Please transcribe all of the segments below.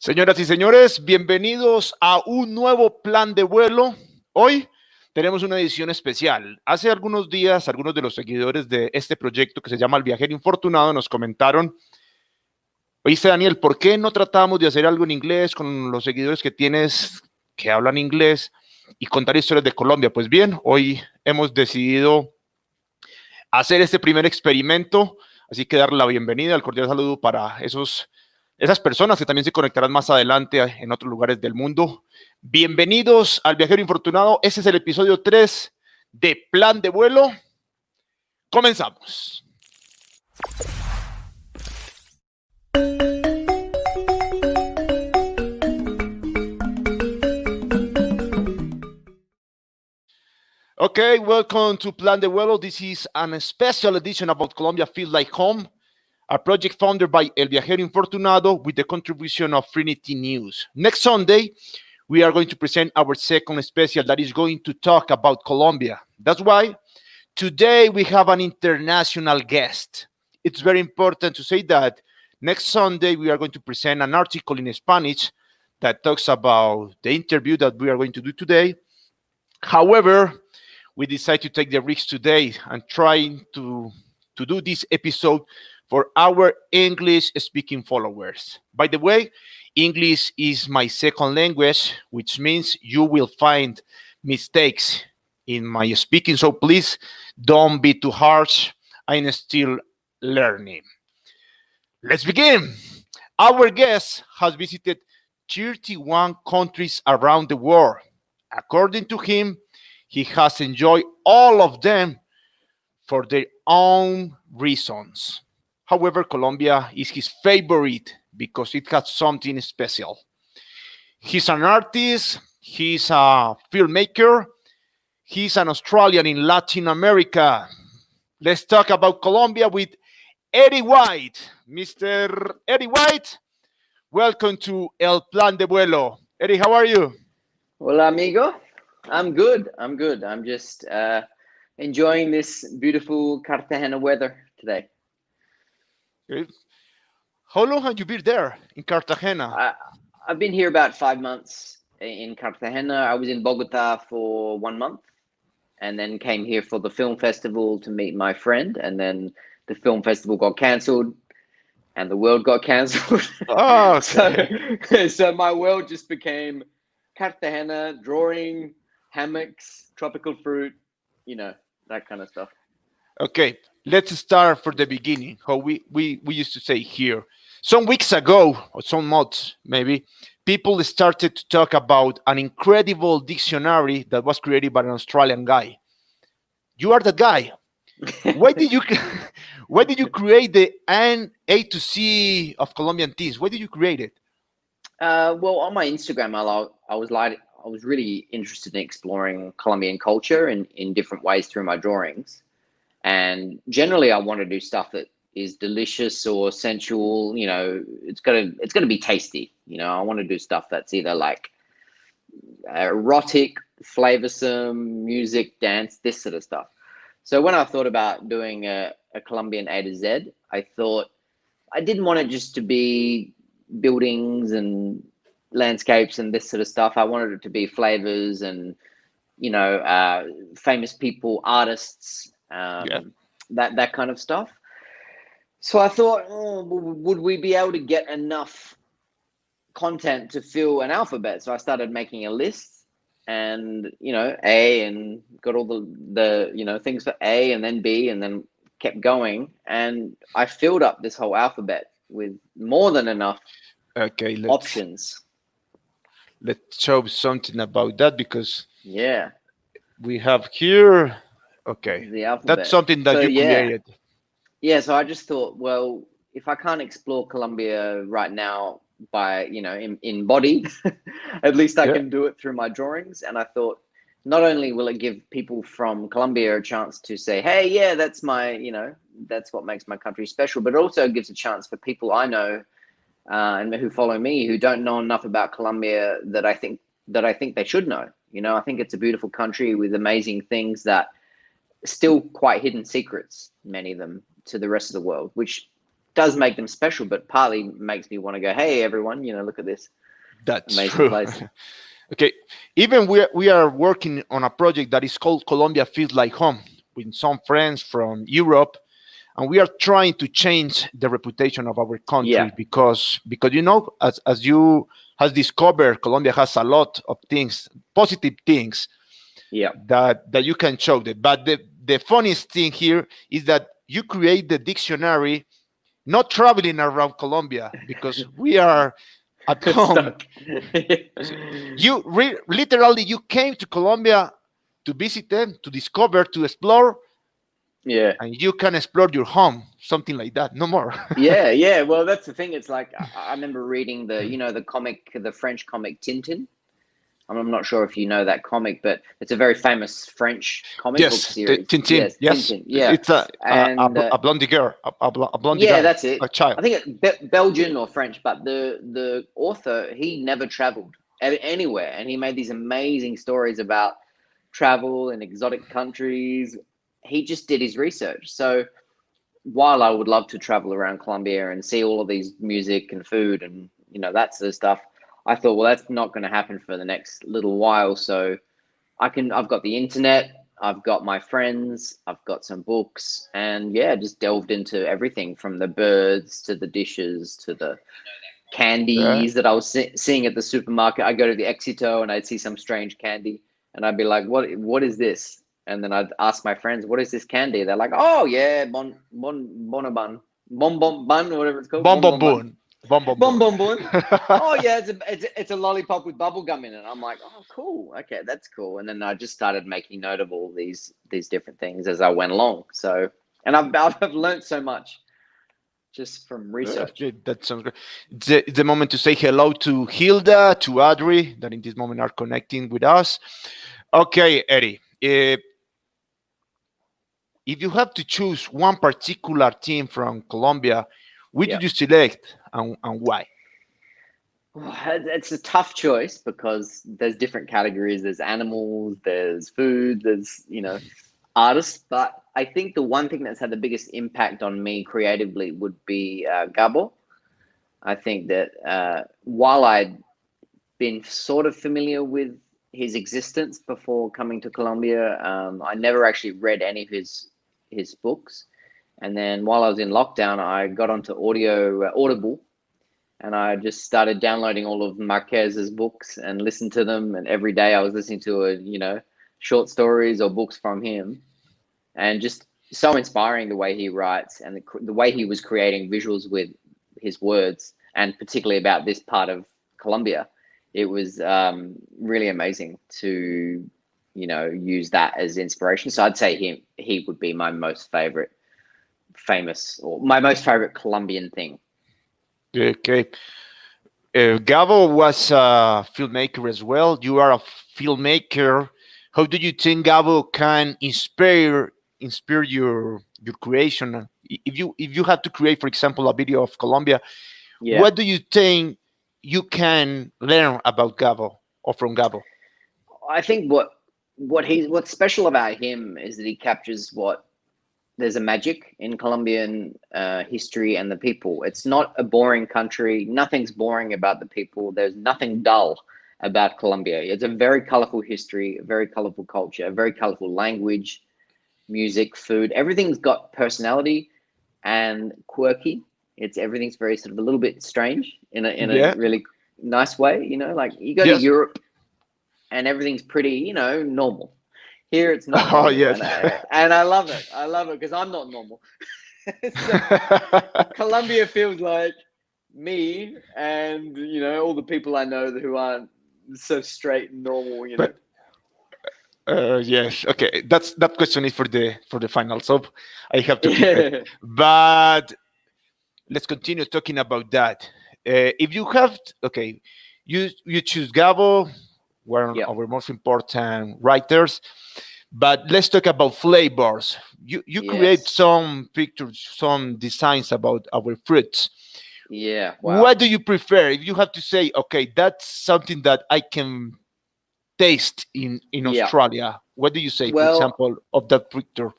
Señoras y señores, bienvenidos a un nuevo plan de vuelo. Hoy tenemos una edición especial. Hace algunos días, algunos de los seguidores de este proyecto que se llama El Viajero Infortunado nos comentaron: oíste, Daniel, ¿por qué no tratamos de hacer algo en inglés con los seguidores que tienes que hablan inglés y contar historias de Colombia? Pues bien, hoy hemos decidido hacer este primer experimento, así que dar la bienvenida, el cordial saludo para esas personas que también se conectarán más adelante en otros lugares del mundo. Bienvenidos al Viajero Infortunado. Este es el episodio 3 de Plan de Vuelo. Comenzamos. Okay, welcome to Plan de Vuelo. This is a special edition about Colombia Feel Like Home, a project founded by El Viajero Infortunado with the contribution of Trinity News. Next Sunday, we are going to present our second special that is going to talk about Colombia. That's why today we have an international guest. It's very important to say that next Sunday we are going to present an article in Spanish that talks about the interview that we are going to do today. However, we decided to take the risk today and trying to do this episode for our English-speaking followers. By the way, English is my second language, which means you will find mistakes in my speaking, so please don't be too harsh. I'm still learning. Let's begin. Our guest has visited 31 countries around the world. According to him, he has enjoyed all of them for their own reasons. However, Colombia is his favorite because it has something special. He's an artist, he's a filmmaker, he's an Australian in Latin America. Let's talk about Colombia with Eddie White. Mr. Eddie White, welcome to El Plan de Vuelo. Eddie, how are you? Hola, amigo. I'm good. I'm just enjoying this beautiful Cartagena weather today. Good. How long have you been there in Cartagena? I've been here about 5 months in Cartagena. I was in Bogota for 1 month and then came here for the film festival to meet my friend. And then the film festival got cancelled and the world got cancelled. Oh, okay. So my world just became Cartagena, drawing, hammocks, tropical fruit, that kind of stuff. Okay, let's start from the beginning, how we used to say here. Some weeks ago, or some months maybe, people started to talk about an incredible dictionary that was created by an Australian guy. You are the guy. Why did you create the A to C of Colombian teams? Why did you create it? Well, on my Instagram, I was really interested in exploring Colombian culture in different ways through my drawings. And generally, I want to do stuff that is delicious or sensual. It's gonna be tasty. I want to do stuff that's either like erotic, flavorsome, music, dance, this sort of stuff. So when I thought about doing a Colombian A to Z, I thought I didn't want it just to be buildings and landscapes and this sort of stuff. I wanted it to be flavors and famous people, artists, that kind of stuff. So I thought, would we be able to get enough content to fill an alphabet? So I started making a list, and A, and got all the things for A, and then B, and then kept going, and I filled up this whole alphabet with more than enough options. Let's show something about that, because we have here, the alphabet. That's something that you created. Yeah, so I just thought, well, if I can't explore Colombia right now by in body, at least I can do it through my drawings. And I thought, not only will it give people from Colombia a chance to say, hey, yeah, that's my, that's what makes my country special, but it also gives a chance for people I know and who follow me who don't know enough about Colombia that I think they should know. I think it's a beautiful country with amazing things that still quite hidden secrets, many of them, to the rest of the world, which does make them special, but partly makes me want to go, hey, everyone, look at this That's amazing true. place. Okay, even we are working on a project that is called Colombia Feels Like Home with some friends from Europe, and we are trying to change the reputation of our Yeah, country because as you has discovered, Colombia has a lot of things, positive things yeah. that you can show them. But the funniest thing here is that you create the dictionary not traveling around Colombia because we are at home. Stuck. So literally you came to Colombia to visit them, to discover, to explore, Yeah. and you can explore your home, something like that. No more. Yeah. Well, that's the thing. It's like I remember reading the French comic Tintin. I'm not sure if you know that comic, but it's a very famous French comic book Yes, series. Tintin. Yes, Yes, Tintin. Yeah, it's and a blondie girl, a blondie yeah, guy, that's it. a child. I think it's Belgian or French, but the author, he never traveled anywhere, and he made these amazing stories about travel and exotic countries. He just did his research. So while I would love to travel around Colombia and see all of these music and food and that sort of stuff, I thought, well, that's not going to happen for the next little while. So I've got the internet, I've got my friends, I've got some books, and yeah, just delved into everything from the birds to the dishes to the Yeah. candies that I was seeing at the supermarket. I go to the Exito and I'd see some strange candy, and I'd be like, "What is this?" And then I'd ask my friends, "What is this candy?" They're like, "Oh yeah, bonobon, bon bun, or whatever it's called, Bon bon bon, bon bon bon bon. bon bon." Oh yeah, it's a lollipop with bubble gum in it. I'm like, oh cool, okay, that's cool. And then I just started making note of all these different things as I went along. So, and I've learned so much just from research. Okay, that sounds great. It's the moment to say hello to Hilda, to Adri, that in this moment are connecting with us. Okay, Eddie, if you have to choose one particular team from Colombia, which Yeah. do you select and why? It's a tough choice because there's different categories. There's animals, there's food, there's artists. But I think the one thing that's had the biggest impact on me creatively would be Gabo. I think that while I'd been sort of familiar with his existence before coming to Colombia, I never actually read any of his books. And then while I was in lockdown, I got onto Audible, and I just started downloading all of Marquez's books and listened to them. And every day I was listening to short stories or books from him, and just so inspiring the way he writes and the way he was creating visuals with his words, and particularly about this part of Colombia. It was really amazing to use that as inspiration. So I'd say he would be my most famous, or my most favorite Colombian thing. Okay. Gabo was a filmmaker as well. You are a filmmaker. How do you think Gabo can inspire your creation? If you had to create, for example, a video of Colombia, Yeah. what do you think you can learn about Gabo or from Gabo? I think what's special about him is that he captures there's a magic in Colombian history and the people. It's not a boring country. Nothing's boring about the people. There's nothing dull about Colombia. It's a very colorful history, a very colorful culture, a very colorful language, music, food. Everything's got personality and quirky. Everything's very sort of a little bit strange in a Yeah. really nice way. Like you go to Yes. Europe and everything's pretty, normal. Here it's not Oh normal, yes. and I love it. I love it because I'm not normal. So Colombia feels like me, and all the people I know who aren't so straight and normal. But yes, okay. That question is for the final, so I have to keep it. But let's continue talking about that. If you have, okay, you choose Gabo, one Yeah. of our most important writers. But let's talk about flavors. You create Yes. some pictures, some designs about our fruits. Yeah. Wow. What do you prefer? If you have to say, okay, that's something that I can taste in Yeah. Australia. What do you say, for Well, example, of that picture?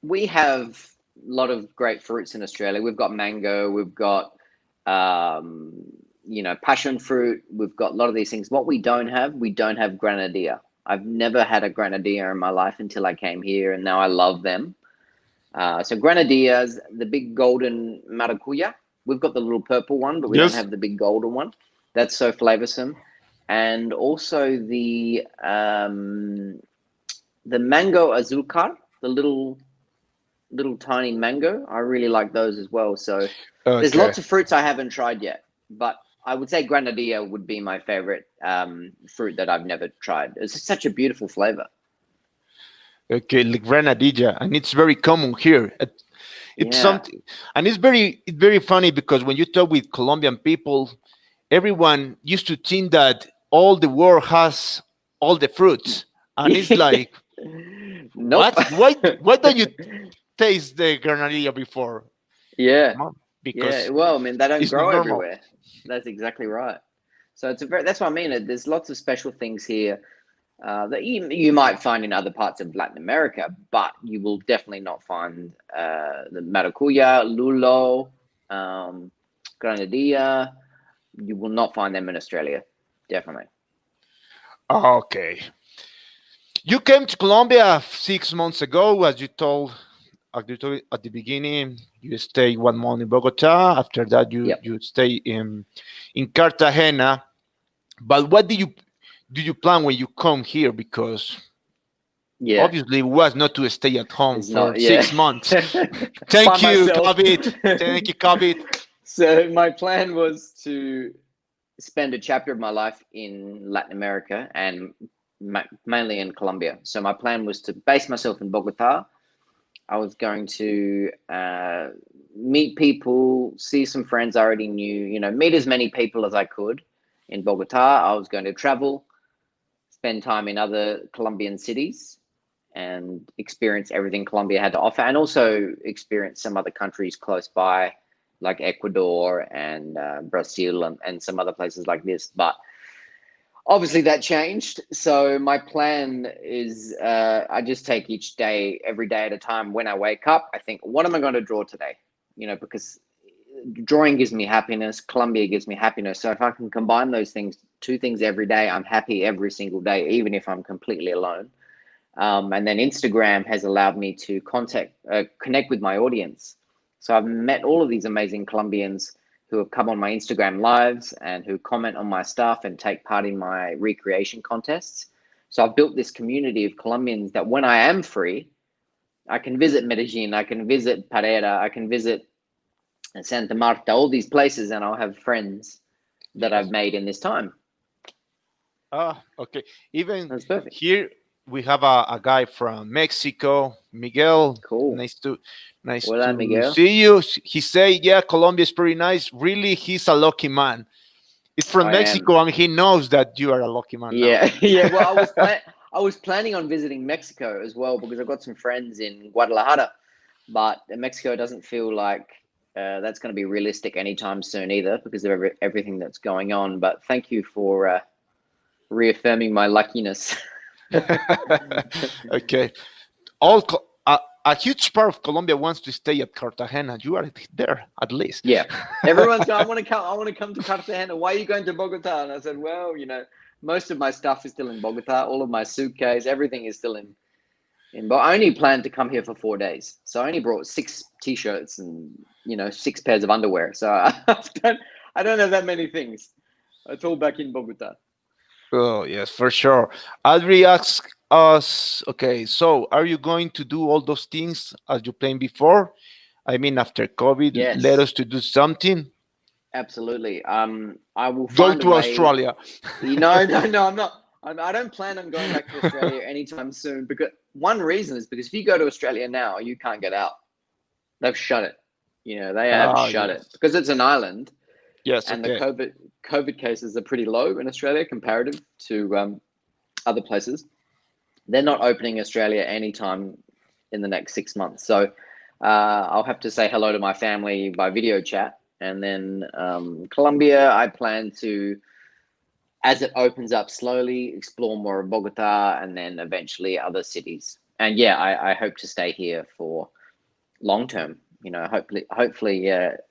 we have lot of great fruits in Australia. We've got mango, we've got um, passion fruit. We've got a lot of these things. What we don't have grenadilla. I've never had a grenadilla in my life until I came here, and now I love them. So grenadillas, the big golden maracuya. We've got the little purple one, but we don't Yes. have the big golden one. That's so flavorsome. And also the mango azúcar, the little tiny mango. I really like those as well. So there's Okay. lots of fruits I haven't tried yet, but I would say granadilla would be my favorite fruit that I've never tried. It's just such a beautiful flavor. Okay, like grenadilla, and it's very common here. It's Yeah. something, and it's very funny because when you talk with Colombian people, everyone used to think that all the world has all the fruits, and it's like, Nope. what? Why don't you taste the granadilla before? Yeah. Come on, Yeah. because Well, I mean, they don't it's not grow normal. everywhere. That's exactly right. So that's what I mean. There's lots of special things here that you might find in other parts of Latin America, but you will definitely not find the maracuya, lulo, granadilla. You will not find them in Australia. Definitely. Okay, you came to Colombia 6 months ago, as you told at the beginning. You stay 1 month in Bogota. After that, you Yep. you stay in Cartagena. But what do you plan when you come here? Because Yeah. obviously it was not to stay at home It's for not. Yeah. 6 months. By Thank you, myself. COVID. Thank you, COVID. So my plan was to spend a chapter of my life in Latin America and mainly in Colombia. So my plan was to base myself in Bogota. I was going to meet people, see some friends I already knew, meet as many people as I could in Bogota. I was going to travel, spend time in other Colombian cities, and experience everything Colombia had to offer, and also experience some other countries close by, like Ecuador and Brazil and some other places like this. But obviously that changed. So my plan is I just take each day, every day at a time. When I wake up, I think, what am I going to draw today? Because drawing gives me happiness, Colombia gives me happiness. So if I can combine those things, two things every day, I'm happy every single day, even if I'm completely alone. And then Instagram has allowed me to connect with my audience. So I've met all of these amazing Colombians who have come on my Instagram lives and who comment on my stuff and take part in my recreation contests. So I've built this community of Colombians that when I am free, I can visit Medellin, I can visit Pereira, I can visit Santa Marta, all these places, and I'll have friends that I've Yes. made in this time. Okay. Even That's perfect. here we have a guy from Mexico, Miguel. Cool. Nice to Hola, Miguel. see you. He say, yeah, Colombia is pretty nice. Really, he's a lucky man. It's from I am. Mexico, and he knows that you are a lucky man now. Yeah, yeah. Well, I was planning on visiting Mexico as well because I've got some friends in Guadalajara, but Mexico doesn't feel like that's going to be realistic anytime soon either because of everything that's going on. But thank you for reaffirming my luckiness. Okay. A huge part of Colombia wants to stay at Cartagena. You are there at least. Yeah, everyone's going. I want to come. I want to come to Cartagena. Why are you going to Bogota? And I said, well, most of my stuff is still in Bogota. All of my suitcase, everything is still in. But I only planned to come here for 4 days, so I only brought 6 t-shirts and 6 pairs of underwear. So I don't have that many things. It's all back in Bogota. Oh, yes, for sure. Adri asks us, okay, so are you going to do all those things as you planned before? I mean, after COVID, let Yes, us to do something. absolutely. I will Go find a to way. Australia. No, no, no. I'm not. I don't plan on going back to Australia anytime soon. Because one reason is because if you go to Australia now, you can't get out. They've shut it. They have Ah, shut yes. it because it's an island, Yes, and the okay. COVID cases are pretty low in Australia comparative to other places. They're not opening Australia anytime in the next 6 months. So I'll have to say hello to my family by video chat. And then Colombia, I plan to, as it opens up slowly, explore more of Bogota and then eventually other cities. And yeah, I hope to stay here for long term. Hopefully,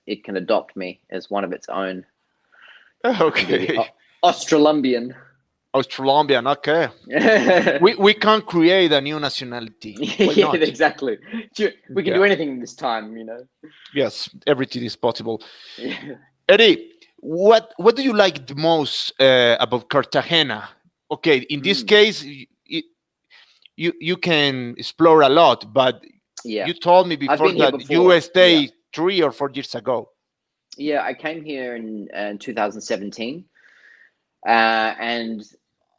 it can adopt me as one of its own. I can be the Okay. Australumbian. Australombian, okay. We can't create a new nationality. Why Yeah, not? exactly. We can Yeah. do anything this time. Yes, everything is possible. Yeah. Eddie, what do you like the most about Cartagena? Okay, in this Mm, case, you can explore a lot, but yeah. you told me I've before been here that you before. Yeah. stayed 3 or 4 years ago. Yeah, I came here in 2017, and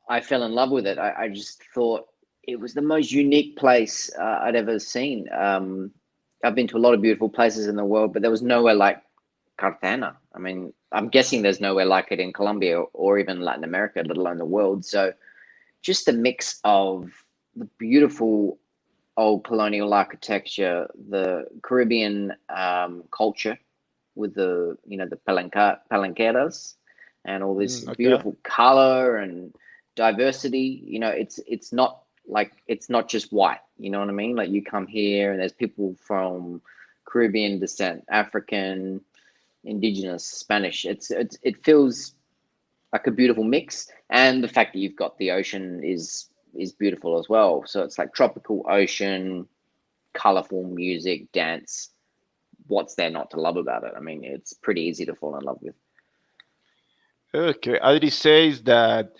I fell in love with it. I just thought it was the most unique place I'd ever seen. I've been to a lot of beautiful places in the world, but there was nowhere like Cartagena. I mean, I'm guessing there's nowhere like it in Colombia or even Latin America, let alone the world. So just the mix of the beautiful old colonial architecture, the Caribbean culture with the palanqueras and all this Okay. beautiful color and diversity. It's not just white. You know what I mean? Like you come here and there's people from Caribbean descent, African, indigenous, Spanish. It feels like a beautiful mix, and the fact that you've got the ocean is beautiful as well. So it's like tropical ocean, colorful music, dance. What's there not to love about it? I mean, it's pretty easy to fall in love with. Okay. Adri says that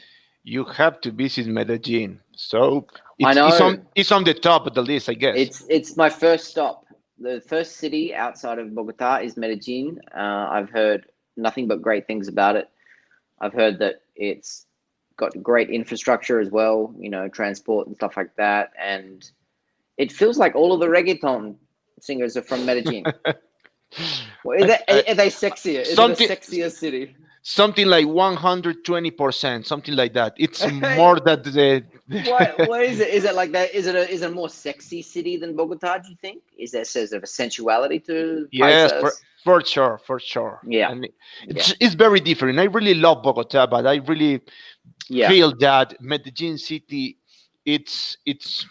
you have to visit Medellin, so I know it's on the top of the list, I guess. it's my first stop. The first city outside of Bogota is Medellin. I've heard nothing but great things about it. I've heard that it's got great infrastructure as well, transport and stuff like that. And it feels like all of the reggaeton singers are from Medellin. Well, I, I, are they sexier? Is it a something sexier city? something like 120%, something like that. It's more than What is it? Is it like that? Is it a more sexy city than Bogota? Do you think? Is there sort of a sensuality to yes, paisas? for sure, for sure. Yeah, And yeah, it's very different. I really love Bogota, but I really yeah. feel that Medellin city, it's it's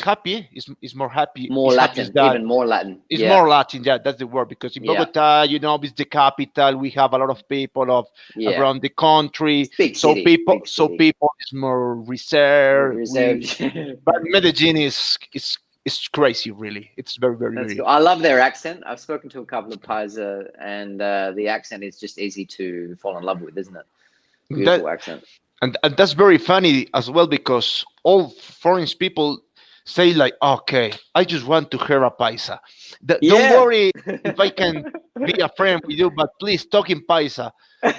happy. It's more happy. More It's happy as Latin, that. even more Latin. It's Yeah, more Latin. Yeah, that's the word. Because in yeah, Bogota, it's the capital. We have a lot of people of yeah. around the country. It's big So city, people, big so city. people is more reserved. Reserved. But Medellin is crazy. Really, it's very very That's cool. very. I love their accent. I've spoken to a couple of Paisa, and the accent is just easy to fall in love with, isn't it? That Beautiful accent. and that's very funny as well because all foreign people say like, okay, I just want to hear a paisa. Don't Yeah. worry if I can be a friend with you, but please talk in paisa.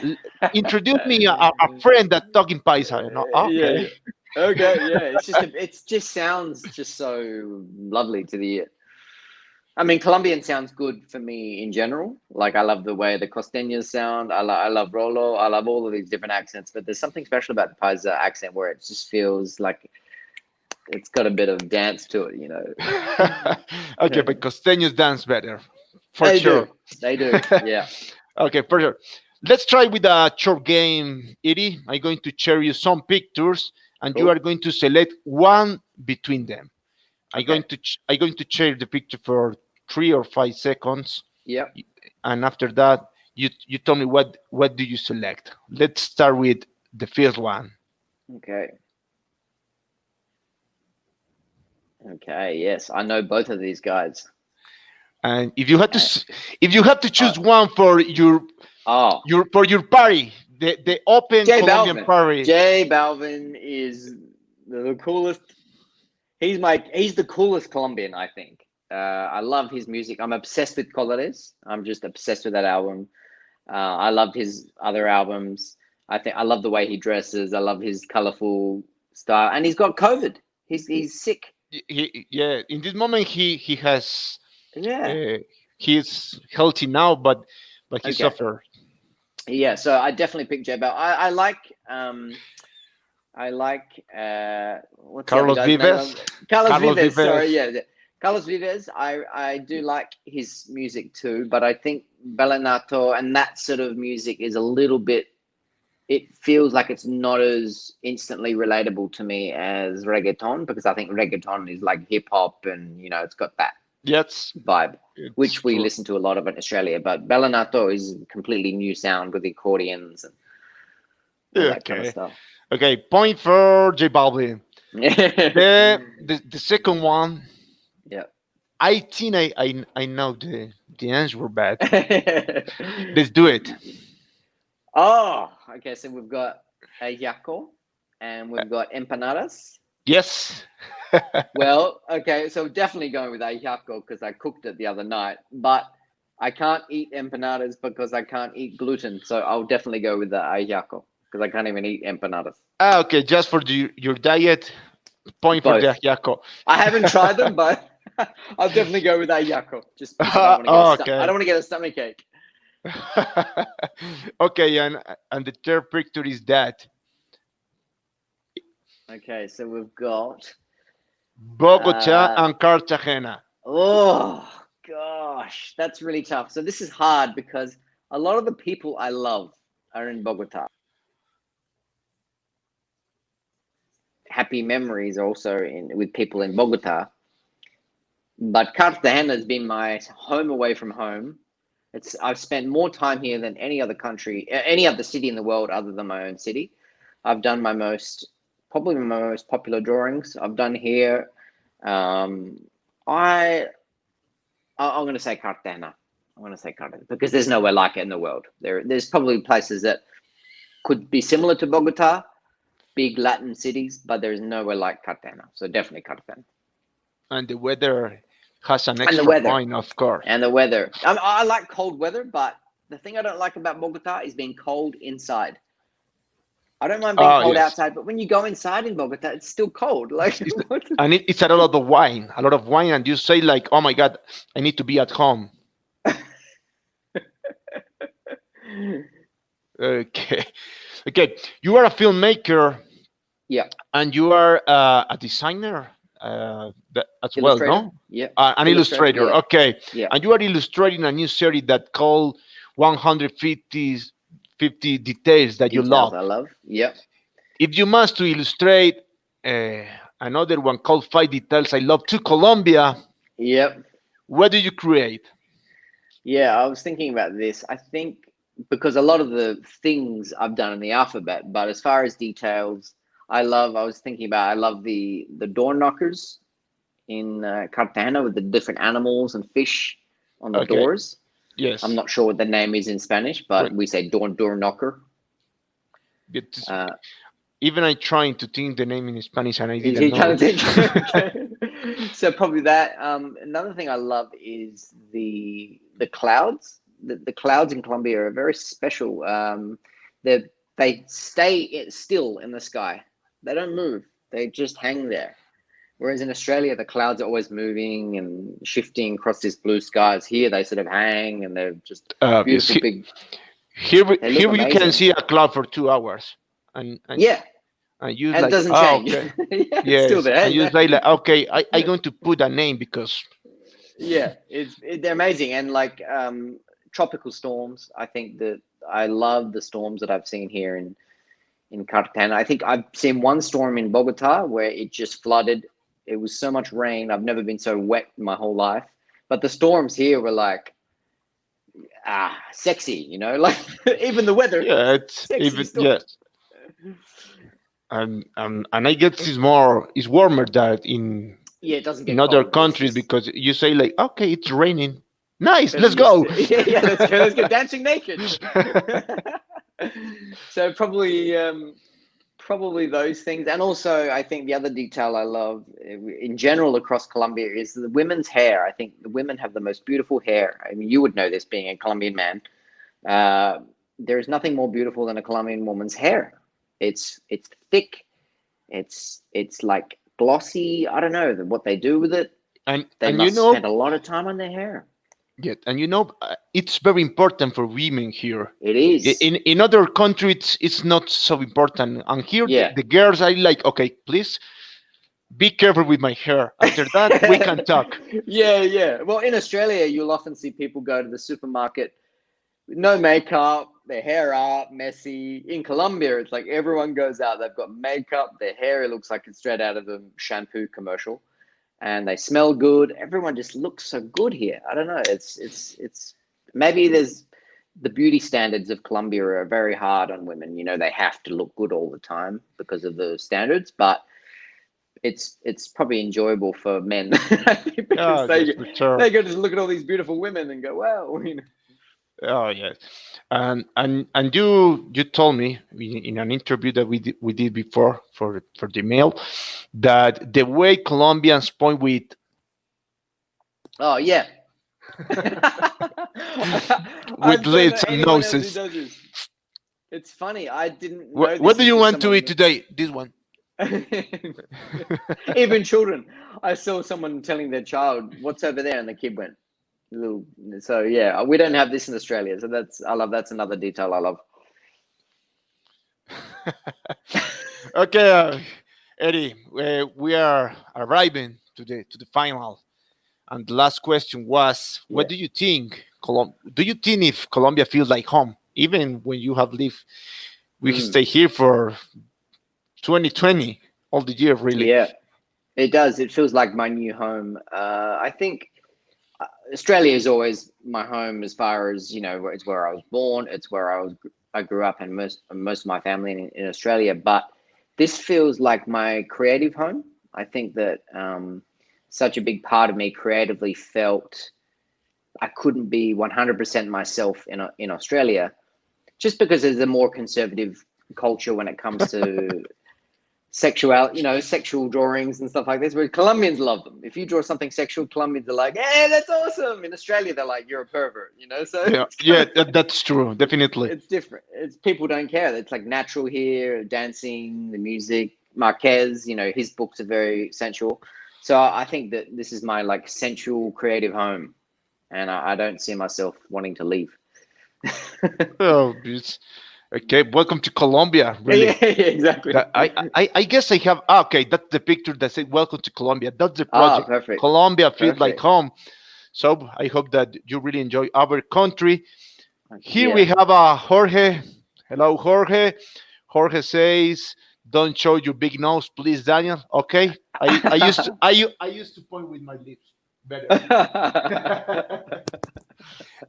L- Introduce me a friend that talk in paisa. Yeah, Okay. yeah. Okay, yeah. It just sounds just so lovely to the ear. I mean, Colombian sounds good for me in general. Like I love the way the costeños sound. I love Rolo. I love all of these different accents. But there's something special about the Paisa accent where it just feels like it's got a bit of dance to Okay, it. but costeños dance better, for They do. sure. They do. Yeah. Okay, for sure. Let's try with a short game, Edie. I'm going to share you some pictures, and you are Cool. going to select one between them. Okay. I'm going to share the picture for 3 or 5 seconds, Yep. and after that, you tell me what do you select. Let's start with the first one. Okay. Okay. Yes, I know both of these guys. And if you had to Okay. if you had to Uh, choose one for oh, your party, the open J Colombian Balvin. party. J Balvin is the coolest. He's the coolest Colombian, I think. I love his music. I'm obsessed with Colores. I'm just obsessed with that album. I loved his other albums. I love the way he dresses. I love his colorful style, and he's got COVID. He's sick. Yeah, in this moment he has Yeah. uh, he's healthy now, but he Okay. suffered. Yeah. So I definitely picked J Bell. I like what's the other Carlos guy's name? Vives. Carlos Carlos Vives. Sorry, Vives. yeah, Carlos Vives. I do like his music too, but I think Belenato and that sort of music is a little bit. It feels like it's not as instantly relatable to me as reggaeton because I think reggaeton is like hip hop and it's got that Yes, vibe, it's which we true. listen to a lot of in Australia. But Bellinato is a completely new sound with accordions and all that kind of Okay. stuff. Okay. Point for J Balvin. The second one. Yeah. I think I know the answer, but let's do it. Oh, okay. So we've got a yaco and Uh, we've got empanadas. Yes. Well, okay, so definitely going with ajiaco because I cooked it the other night, but I can't eat empanadas because I can't eat gluten. So I'll definitely go with the ajiaco because I can't even eat empanadas. Okay, just for your diet. Point for the Both. ajiaco. I haven't tried them, but I'll definitely go with ajiaco just because I don't want to get I Okay. don't want to get a stomach ache. Okay, and the third picture is that Okay, so we've got Bogota uh and Cartagena. oh gosh, that's really tough. So this is hard because a lot of the people I love are in Bogota. Happy memories also in with people in Bogota. But Cartagena has been my home away from home. It's I've spent more time here than any other country, any other city in the world other than my own city. I've done probably my most popular drawings I've done here. Um, I I'm going to say Cartagena. I'm going to say Cartagena because there's nowhere like it in the world. There's probably places that could be similar to Bogota, big Latin cities, but there's nowhere like Cartagena. So definitely Cartagena. And the weather has an And the extra weather. point, of course. And the weather. I like cold weather, but the thing I don't like about Bogota is being cold inside. I don't mind being Oh, cold yes. outside, but when you go inside in Bogota, it's still cold. Like, It's, and it's a lot of wine, a lot of wine, and you say like, "Oh my God, I need to be at home." Okay, okay. You are a filmmaker yeah, and you are a designer as well, illustrator. no? Yeah, An illustrator. illustrator. Yeah, Okay, yeah. and you are illustrating a new series that called 150 50 details that you Details love. I love. Yep, If you must to illustrate uh, another one called Five Details I Love to Colombia, yep. what do you create? Yeah, I was thinking about this. I think because a lot of the things I've done in the alphabet, but as far as details, I was thinking about. I love the door knockers in Cartagena with the different animals and fish on the Okay, doors. I'm yes. not sure what the name is in Spanish, but Well, we say door knocker. it's, Uh, even I trying to think the name in Spanish and I didn't you kind know. of think. Okay. So probably that. Another thing I love is the clouds. The clouds in Colombia are very special. They they stay still in the sky. They don't move. They just hang there. Whereas in Australia, the clouds are always moving and shifting across this blue skies. Here, they sort of hang and they're just Yes, beautiful big. here They look you can amazing. see a cloud for 2 hours, and and, Yeah, and you and it like, doesn't oh, change. okay, Yeah, it's still yes, there. and you Yeah, say like, okay, I going to put a name because yeah. They're amazing and like tropical storms. I think that I love the storms that I've seen here in Cartagena. I think I've seen one storm in Bogota where it just flooded. It was so much rain. I've never been so wet in my whole life. But the storms here were like sexy, like even the weather, yeah, it's sexy even storm. yes, and I guess it's warmer than Yeah, it doesn't in get other cold. It's countries just because you say like, okay, it's raining, nice, better let's used go. to. Yeah, yeah, let's go dancing naked. So probably those things, and also I think the other detail I love in general across Colombia is the women's hair. I think the women have the most beautiful hair. I mean, you would know this being a Colombian man. Uh, there is nothing more beautiful than a Colombian woman's hair. It's thick. It's like glossy. I don't know what they do with it. and They and you must spend know, a lot of time on their hair. yeah, and it's very important for women here. It is. In other countries, it's not so important. And here, Yeah. the girls are like, okay, please be careful with my hair. After that, we can talk. Yeah, yeah. Well, in Australia, you'll often see people go to the supermarket with no makeup, their hair up, messy. In Colombia, it's like everyone goes out, they've got makeup, their hair, it looks like it's straight out of a shampoo commercial. and they smell good. Everyone just looks so good here. I don't know. It's maybe there's the beauty standards of Colombia are very hard on women. You know, they have to look good all the time because of the standards, but it's probably enjoyable for men because Oh, yes, for sure. they go just look at all these beautiful women and go, wow, you know. Oh, yes. And you told me in an interview that we did before for the mail that the way Colombians point with Oh yeah. I with don't know lips and anyone else who noses. does this. It's funny. I didn't know What this do you until want to someone. eat today? This one. Even children. I saw someone telling their child, "What's over there?" and the kid went, "Little." So yeah, we don't have this in Australia. So I love. That's another detail I love. Okay, Eddie, we are arriving to the final, and the last question was, what Yeah. do you think? Do you think if Colombia feels like home, even when you have lived, we can Mm, stay here for 2020 all the year, really? yeah, it does. It feels like my new home. I think Australia is always my home as far as, you know, it's where I was born, it's where I grew up, and most of my family in Australia. But this feels like my creative home. I think that such a big part of me creatively felt I couldn't be 100% myself in Australia, just because there's a more conservative culture when it comes to sexual drawings and stuff like this, where Colombians love them. If you draw something sexual, Colombians are like, hey, that's awesome. In Australia, they're like, you're a pervert, you know? So Yeah, it's kind yeah, of, that's true, definitely. it's different. It's people don't care. It's like natural here, dancing, the music. Marquez, you know, his books are very sensual. So I think that this is my like sensual creative home, and I don't see myself wanting to leave. Oh, okay. Welcome to Colombia, Yeah, really. yeah, exactly. I guess I have. Okay, that's the picture that says "Welcome to Colombia." That's the Ah, project. perfect, Colombia feels like perfect. home. So I hope that you really enjoy our country. Here we Yeah. have Jorge. Hello, Jorge. Jorge says, "Don't show your big nose, please, Daniel." Okay. I used to point with my lips better.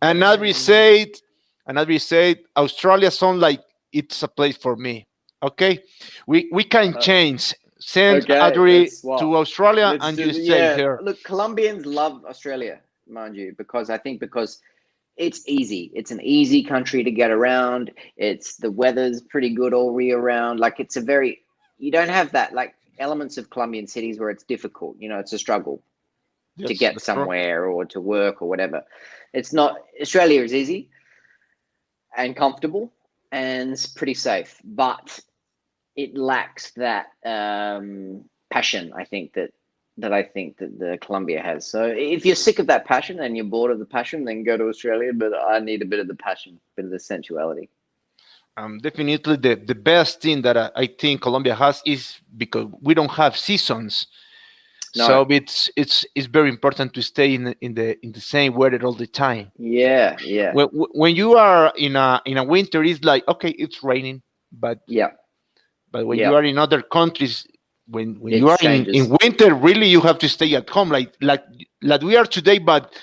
And Adri said, Australia sounds like it's a place for me. Okay, we can change. Send Okay, Adri let's swap. to Australia, Let's and you do stay yeah. here. Look, Colombians love Australia, mind you, because I think because it's easy. It's an easy country to get around. It's the weather's pretty good all year round. Like it's a very you don't have that like elements of Colombian cities where it's difficult. You know, it's a struggle to Yes, get that's true. somewhere or to work or whatever. It's not Australia is easy and comfortable and it's pretty safe, but it lacks that passion. I think that the Colombia has. So if you're sick of that passion and you're bored of the passion, then go to Australia. But I need a bit of the passion, a bit of the sensuality. Definitely the best thing that I think Colombia has is because we don't have seasons. No, So it's very important to stay in the same weather all the time. yeah, yeah, When you are in a winter, it's like, okay, it's raining, but yeah, when yeah. you are in other countries, when It you are in changes. winter, really you have to stay at home, like we are today, but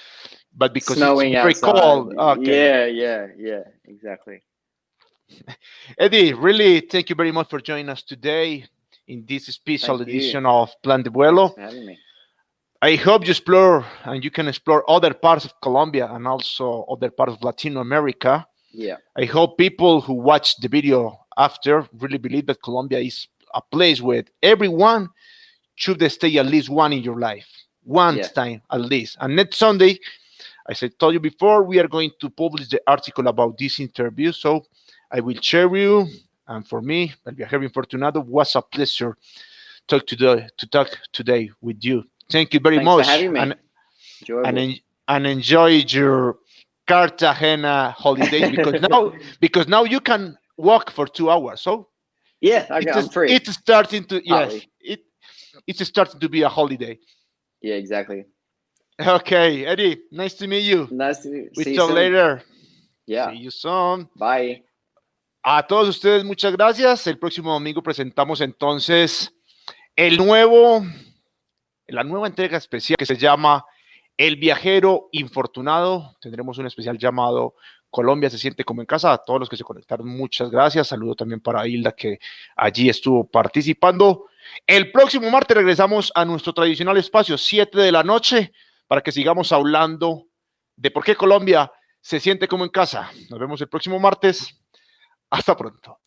because it's Snowing very outside. cold. Okay, Yeah, yeah, yeah. Exactly. Eddie, really thank you very much for joining us today in this special Thank you. edition of Plan de Thanks Vuelo. for having me. I hope you explore and you can explore other parts of Colombia and also other parts of Latin America. Yeah, I hope people who watch the video after really believe that Colombia is a place where everyone should stay at least one in your life, one yeah. time at least. And next Sunday, as I told you before, we are going to publish the article about this interview. So I will share you. And for me, El Viajero Infortunado, was a pleasure to talk today with you. Thank you very Thanks for much, having me. and Enjoyable. and enjoy your Cartagena holidays because now you can walk for 2 hours. So Yeah, it's I'm just, free. it's starting to Partly. yes it's starting to be a holiday. Yeah, exactly. Okay, Eddie, nice to meet you. Nice to We see you talk soon. later. See Yeah. you soon. Bye. A todos ustedes, muchas gracias. El próximo domingo presentamos entonces el nuevo la nueva entrega especial que se llama El Viajero Infortunado. Tendremos un especial llamado Colombia se siente como en casa. A todos los que se conectaron, muchas gracias. Saludo también para Hilda, que allí estuvo participando. El próximo martes regresamos a nuestro tradicional espacio, 7 de la noche, para que sigamos hablando de por qué Colombia se siente como en casa. Nos vemos el próximo martes. Hasta pronto.